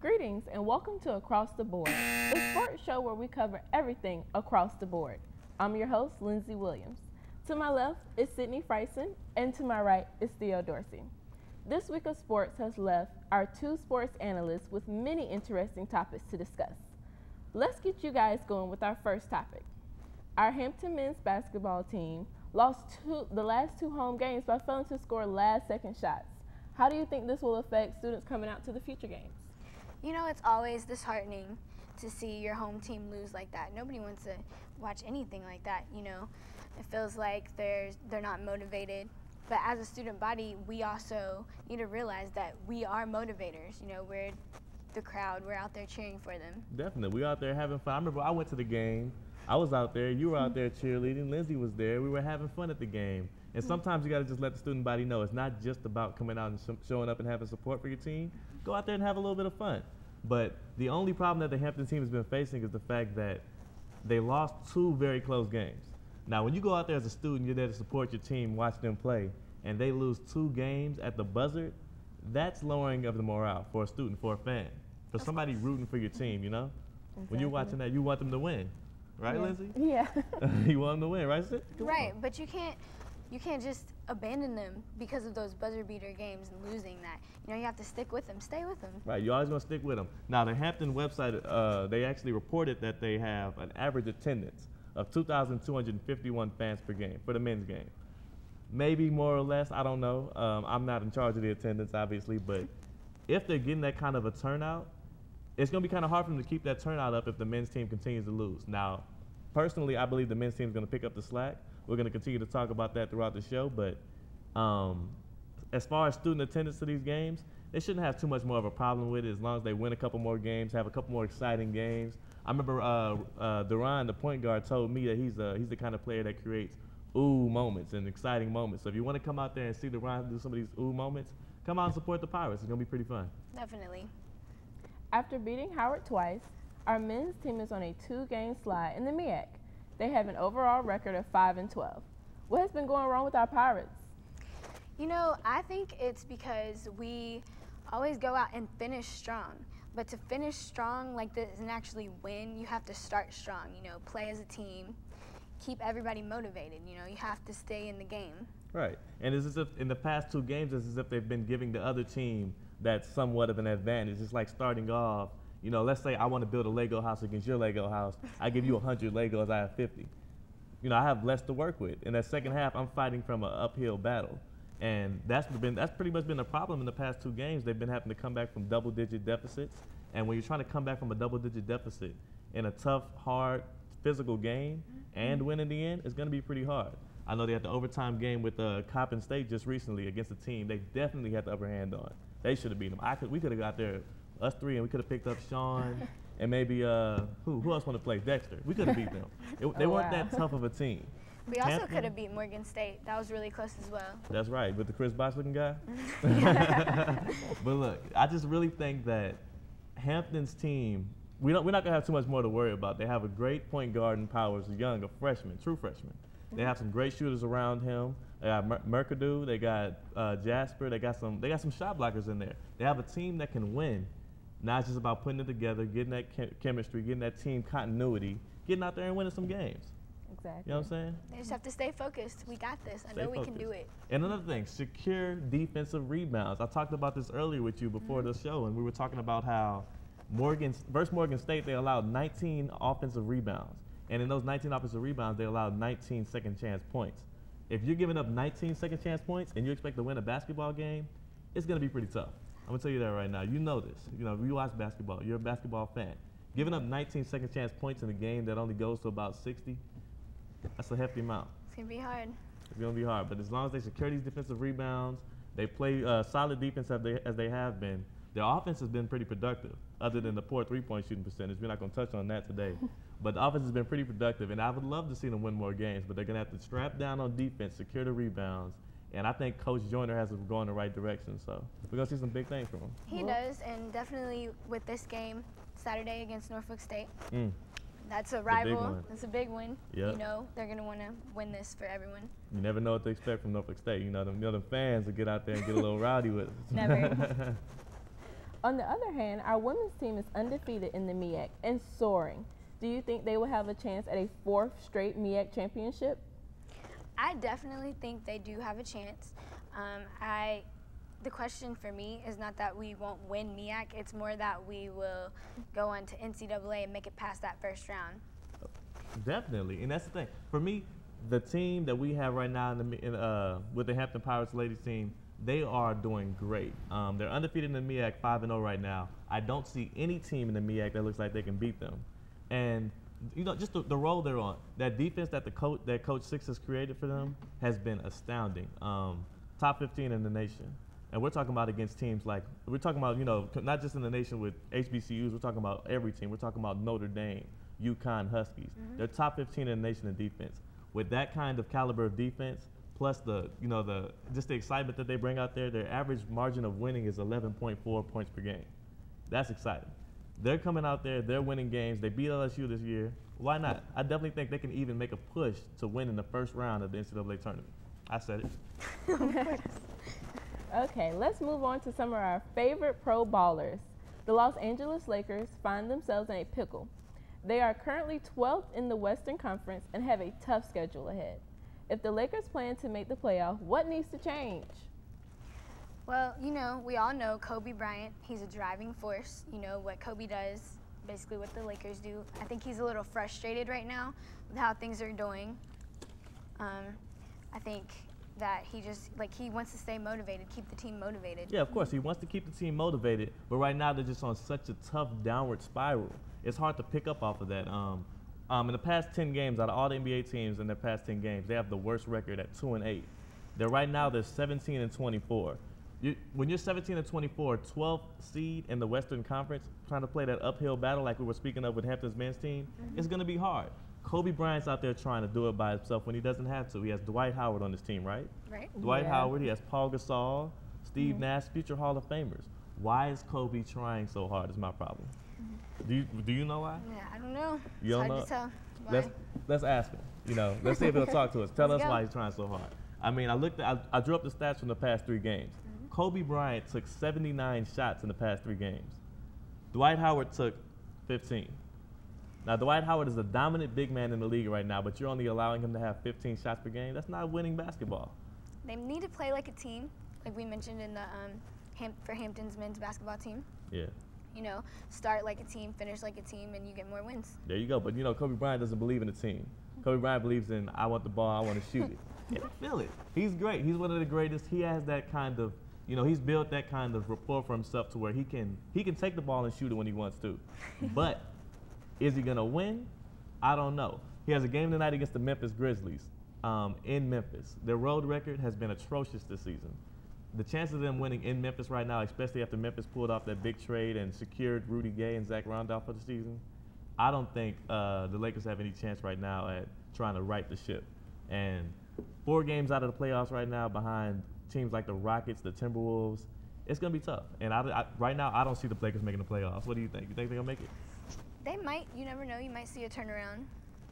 Greetings and welcome to Across the Board, the sports show where we cover everything across the board. I'm your host, Lindsey Williams. To my left is Sydnei Fryson, and to my right is Theo Dorsey. This week of sports has left our two sports analysts with many interesting topics to discuss. Let's get you guys going with our first topic. Our Hampton men's basketball team lost the last two home games by failing to score last-second shots. How do you think this will affect students coming out to the future games? You know, it's always disheartening to see your home team lose like that. Nobody wants to watch anything like that, you know. It feels like they're not motivated. But as a student body, we also need to realize that we are motivators. You know, we're the crowd. We're out there cheering for them. Definitely. We out there having fun. I remember I went to the game. I was out there. You were out there cheerleading. Lindsey was there. We were having fun at the game. And sometimes you got to just let the student body know it's not just about coming out and showing up and having support for your team. Go out there and have a little bit of fun. But the only problem that the Hampton team has been facing is the fact that they lost two very close games. Now, when you go out there as a student, you're there to support your team, watch them play, and they lose two games at the buzzer, that's lowering of the morale for a student, for a fan, for somebody rooting for your team, you know? Exactly. When you're watching that, you want them to win. Right, Lindsey? Yeah. You want them to win, right, Sid? Right, but you can't just abandon them because of those buzzer beater games and losing that. You know, you have to stick with them, stay with them. Right, you always want to stick with them. Now, the Hampton website, they actually reported that they have an average attendance of 2,251 fans per game for the men's game. Maybe more or less, I don't know. I'm not in charge of the attendance, obviously, but if they're getting that kind of a turnout, it's going to be kind of hard for them to keep that turnout up if the men's team continues to lose. Now, personally, I believe the men's team is going to pick up the slack. We're going to continue to talk about that throughout the show, but as far as student attendance to these games, they shouldn't have too much more of a problem with it as long as they win a couple more games, have a couple more exciting games. I remember Duran, the point guard, told me that he's the kind of player that creates ooh moments and exciting moments. So if you want to come out there and see Duran do some of these ooh moments, come out and support the Pirates. It's going to be pretty fun. Definitely. After beating Howard twice, our men's team is on a 2-game slide in the MEAC. They have an overall record of 5-12. What has been going wrong with our Pirates? You know, I think it's because we always go out and finish strong. But to finish strong like this and actually win, you have to start strong, you know, play as a team, keep everybody motivated, you know, you have to stay in the game. Right, and it's as if in the past two games, it's as if they've been giving the other team that somewhat of an advantage. It's like starting off, you know, let's say I want to build a Lego house against your Lego house. I give you 100 Legos, I have 50. You know, I have less to work with. In that second half, I'm fighting from an uphill battle. And that's pretty much been a problem in the past two games. They've been having to come back from double-digit deficits. And when you're trying to come back from a double-digit deficit in a tough, hard, physical game and win in the end, it's going to be pretty hard. I know they had the overtime game with Coppin State just recently against a team they definitely had the upper hand on. They should have beat them. We could have got there, us three, and we could have picked up Sean and maybe who else want to play? Dexter. We could have beat them. They weren't that tough of a team. We also could have beat Morgan State. That was really close as well. That's right, with the Chris Bosh looking guy. But look, I just really think that Hampton's team, we're not going to have too much more to worry about. They have a great point guard in Powers, a freshman, true freshman. They have some great shooters around him. They got Mercadou, they got Jasper, they got some shot blockers in there. They have a team that can win. Now it's just about putting it together, getting that chemistry, getting that team continuity, getting out there and winning some games. Exactly. You know what I'm saying? They just have to stay focused. We got this. I know we can do it. And another thing, secure defensive rebounds. I talked about this earlier with you before the show, and we were talking about how versus Morgan State, they allowed 19 offensive rebounds. And in those 19 offensive rebounds, they allowed 19 second chance points. If you're giving up 19 second chance points and you expect to win a basketball game, it's going to be pretty tough. I'm going to tell you that right now. You know this. You know, you watch basketball. You're a basketball fan. Giving up 19 second chance points in a game that only goes to about 60, that's a hefty amount. It's going to be hard. It's going to be hard. But as long as they secure these defensive rebounds, they play solid defense as they have been, their offense has been pretty productive, other than the poor three-point shooting percentage. We're not going to touch on that today. But the offense has been pretty productive, and I would love to see them win more games, but they're going to have to strap down on defense, secure the rebounds, and I think Coach Joyner has to go in the right direction. So we're going to see some big things from him. He does, and definitely with this game, Saturday against Norfolk State, that's a rival. That's a big one. Yep. You know, they're going to want to win this for everyone. You never know what to expect from Norfolk State. You know, them fans will get out there and get a little rowdy with us. Never. On the other hand, our women's team is undefeated in the MEAC and soaring. Do you think they will have a chance at a 4th straight MEAC championship? I definitely think they do have a chance. The question for me is not that we won't win MEAC, it's more that we will go on to NCAA and make it past that first round. Definitely, and that's the thing. For me, the team that we have right now with the Hampton Pirates ladies team, they are doing great. They're undefeated in the MEAC, 5-0 right now. I don't see any team in the MEAC that looks like they can beat them. And you know, just the role they're on, that defense that Coach Six has created for them has been astounding. Top 15 in the nation. And we're talking about against teams like, we're talking about, you know, not just in the nation with HBCUs, we're talking about every team. We're talking about Notre Dame, UConn Huskies. They're top 15 in the nation in defense. With that kind of caliber of defense, plus just the excitement that they bring out there, their average margin of winning is 11.4 points per game. That's exciting. They're coming out there, they're winning games. They beat LSU this year. Why not? I definitely think they can even make a push to win in the first round of the NCAA tournament. I said it. Okay, let's move on to some of our favorite pro ballers. The Los Angeles Lakers find themselves in a pickle. They are currently 12th in the Western Conference and have a tough schedule ahead. If the Lakers plan to make the playoff, what needs to change? Well, you know, we all know Kobe Bryant. He's a driving force. You know, what Kobe does, basically what the Lakers do. I think he's a little frustrated right now with how things are going. I think that he wants to stay motivated, keep the team motivated. Yeah, of course, he wants to keep the team motivated, but right now they're just on such a tough downward spiral. It's hard to pick up off of that. In the past 10 games, out of all the NBA teams in their past 10 games, they have the worst record at 2-8. Right now they're 17-24. When you're 17-24, 12th seed in the Western Conference, trying to play that uphill battle like we were speaking of with Hampton's men's team, it's going to be hard. Kobe Bryant's out there trying to do it by himself when he doesn't have to. He has Dwight Howard on his team, right? Right. Dwight Howard, he has Paul Gasol, Steve Nash, future Hall of Famers. Why is Kobe trying so hard is my problem. Do you know why? Yeah, I don't know. You it's don't hard know? to tell. Why? Let's ask him. You know, let's see if he'll talk to us. Tell us Let's go. why he's trying so hard. I mean, I drew up the stats from the past 3 games. Kobe Bryant took 79 shots in the past 3 games. Dwight Howard took 15. Now, Dwight Howard is a dominant big man in the league right now, but you're only allowing him to have 15 shots per game. That's not winning basketball. They need to play like a team, like we mentioned in the for Hampton's men's basketball team. Yeah. You know, start like a team, finish like a team, and you get more wins. There you go. But, you know, Kobe Bryant doesn't believe in the team. Kobe Bryant believes in, I want the ball, I want to shoot it. And I feel it. He's great. He's one of the greatest. He has that kind of, you know, he's built that kind of rapport for himself to where he can take the ball and shoot it when he wants to. But is he going to win? I don't know. He has a game tonight against the Memphis Grizzlies in Memphis. Their road record has been atrocious this season. The chances of them winning in Memphis right now, especially after Memphis pulled off that big trade and secured Rudy Gay and Zach Randolph for the season, I don't think the Lakers have any chance right now at trying to right the ship. And 4 games out of the playoffs right now behind teams like the Rockets, the Timberwolves, it's going to be tough. And right now, I don't see the Lakers making the playoffs. What do you think? You think they're going to make it? They might. You never know. You might see a turnaround.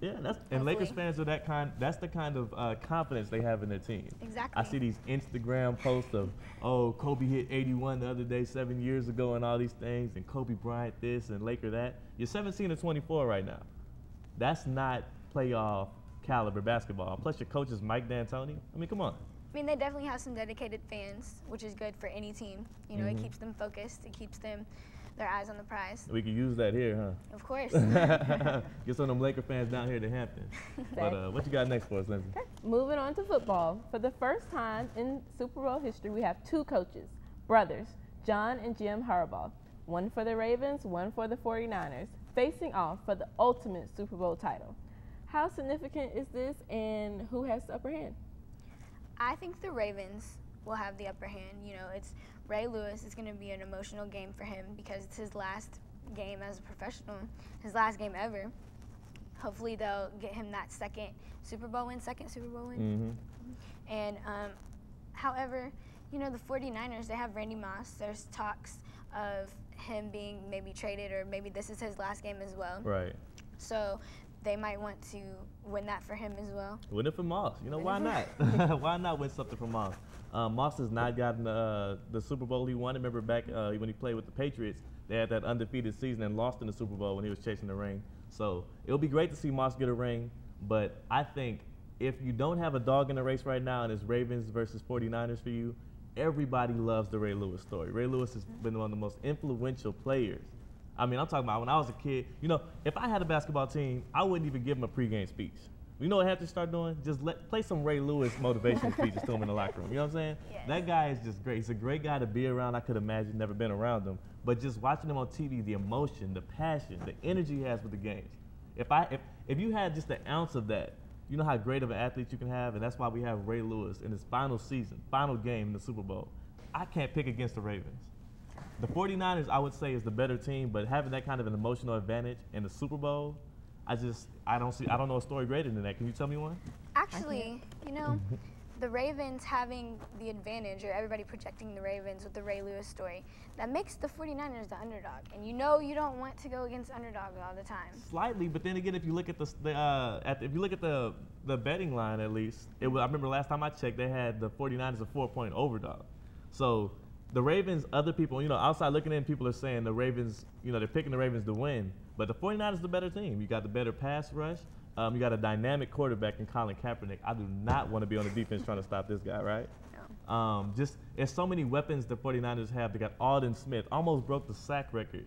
Yeah, and Lakers fans are that kind. That's the kind of confidence they have in their team. Exactly. I see these Instagram posts of, oh, Kobe hit 81 the other day 7 years ago and all these things, and Kobe Bryant this and Laker that. You're 17-24 right now. That's not playoff caliber basketball. Plus, your coach is Mike D'Antoni. I mean, come on. I mean, they definitely have some dedicated fans, which is good for any team. You know, it keeps them focused. It keeps them their eyes on the prize. We can use that here, huh? Of course. Get some of them Laker fans down here to Hampton. But what you got next for us, Lindsey? Okay. Moving on to football. For the first time in Super Bowl history, we have 2 coaches, brothers, John and Jim Harbaugh. One for the Ravens, one for the 49ers, facing off for the ultimate Super Bowl title. How significant is this, and who has the upper hand? I think the Ravens will have the upper hand. You know, it's Ray Lewis. It's going to be an emotional game for him because it's his last game as a professional, his last game ever. Hopefully they'll get him that second Super Bowl win. And however, you know, the 49ers, they have Randy Moss. There's talks of him being maybe traded, or maybe this is his last game as well. Right. So they might want to win that for him as well. Win it for Moss. You know, why not? Why not win something for Moss? Moss has not gotten the Super Bowl he won. Remember back when he played with the Patriots, they had that undefeated season and lost in the Super Bowl when he was chasing the ring. So it'll be great to see Moss get a ring, but I think if you don't have a dog in the race right now and it's Ravens versus 49ers for you, everybody loves the Ray Lewis story. Ray Lewis has been one of the most influential players. I mean, I'm talking about when I was a kid. You know, if I had a basketball team, I wouldn't even give him a pregame speech. You know what I have to start doing? Just play some Ray Lewis motivation speeches to him in the locker room. You know what I'm saying? Yes. That guy is just great. He's a great guy to be around. I could imagine never been around him. But just watching him on TV, the emotion, the passion, the energy he has with the games. If you had just an ounce of that, you know how great of an athlete you can have, and that's why we have Ray Lewis in his final season, final game in the Super Bowl. I can't pick against the Ravens. The 49ers, I would say, is the better team, but having that kind of an emotional advantage in the Super Bowl, I don't know a story greater than that. Can you tell me one? Actually, you know, the Ravens having the advantage, or everybody projecting the Ravens with the Ray Lewis story, that makes the 49ers the underdog. And you know you don't want to go against underdogs all the time. Slightly, but then again, if you look at the betting line, at least, I remember last time I checked, they had the 49ers a 4-point overdog. So the Ravens, other people, you know, outside looking in, people are saying the Ravens, you know, they're picking the Ravens to win, but the 49ers is the better team. You got the better pass rush. You got a dynamic quarterback in Colin Kaepernick. I do not want to be on the defense trying to stop this guy, right? No. There's so many weapons the 49ers have. They got Alden Smith, almost broke the sack record.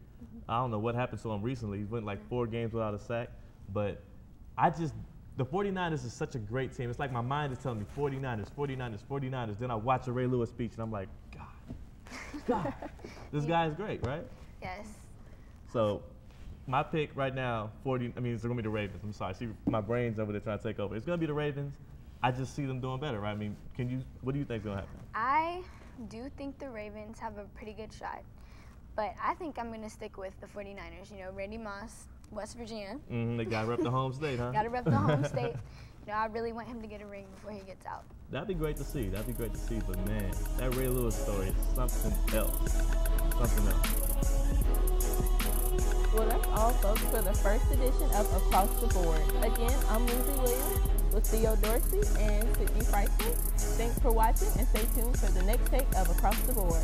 I don't know what happened to him recently. He went like 4 games without a sack. But the 49ers is such a great team. It's like my mind is telling me 49ers, 49ers, 49ers. Then I watch a Ray Lewis speech and I'm like, God, this guy is great, right? Yes. So my pick right now, it's going to be the Ravens. I'm sorry. See, my brain's over there trying to take over. It's going to be the Ravens. I just see them doing better, right? I mean, what do you think is going to happen? I do think the Ravens have a pretty good shot, but I think I'm going to stick with the 49ers. You know, Randy Moss, West Virginia. They got to rep the home state, huh? Got to rep the home state. You know, I really want him to get a ring before he gets out. That'd be great to see. But man, that Ray Lewis story is something else. Something else. Well, that's all, folks, for the first edition of Across the Board. Again, I'm Lindsey Williams with Theo Dorsey and Sydnei Fryson. Thanks for watching, and stay tuned for the next take of Across the Board.